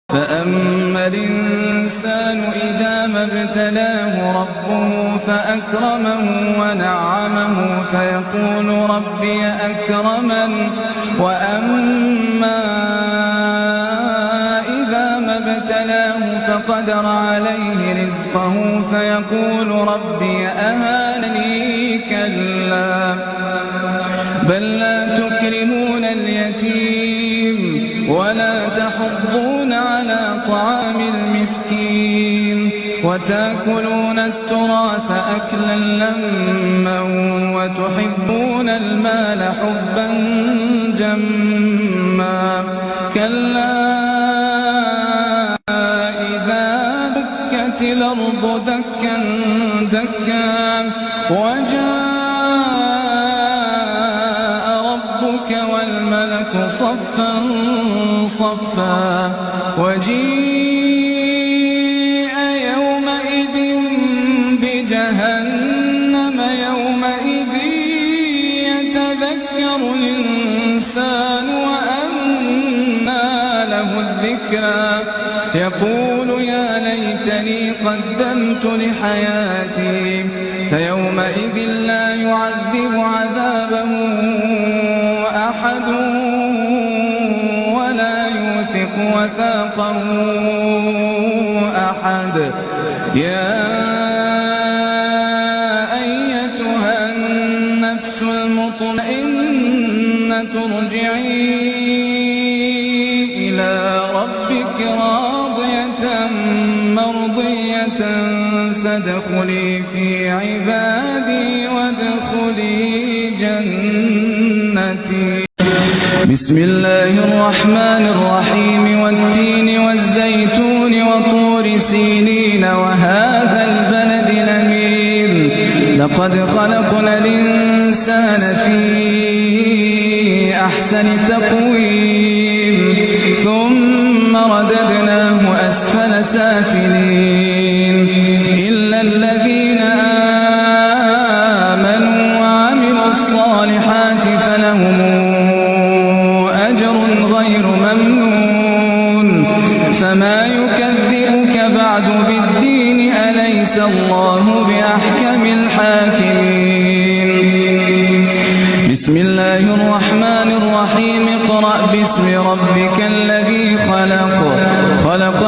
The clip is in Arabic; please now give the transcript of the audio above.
فأما الإنسان إذا ما ابتلاه ربه فأكرمه ونعمه فيقول ربي أكرمن وأما إذا ما ابتلاه فقدر عليه رزقه فيقول ربي أهانني كلا بل لا تكرمون اليتيم ولا تحضون على طعام المسكين وتأكلون التراث أكلا لما وتحبون المال حبا جما كلا إذا دكت الأرض دكا دكا والملك صفا صفا وجيء يومئذ بجهنم يومئذ يتذكر الإنسان وأنى له الذكرى يقول يا ليتني قدمت لحياتي فيومئذ لا يعذب عذابه أحد ولا يوثق وثاقه أحد يا أيتها النفس المطمئنة ارجعي إلى ربك راضية مرضية فادخلي في عبادي وادخلي جنتي. بسم الله الرحمن الرحيم والتين والزيتون وطور سينين وهذا البلد الأمين لقد خلقنا الإنسان في أحسن تقويم ثم رددناه أسفل سافلين إلا الذين آمنوا وعملوا الصالحات فلهم غير ممنون فما يكذبك بعد بالدين أليس الله بأحكم الحاكمين. بسم الله الرحمن الرحيم اقرأ باسم ربك الذي خلق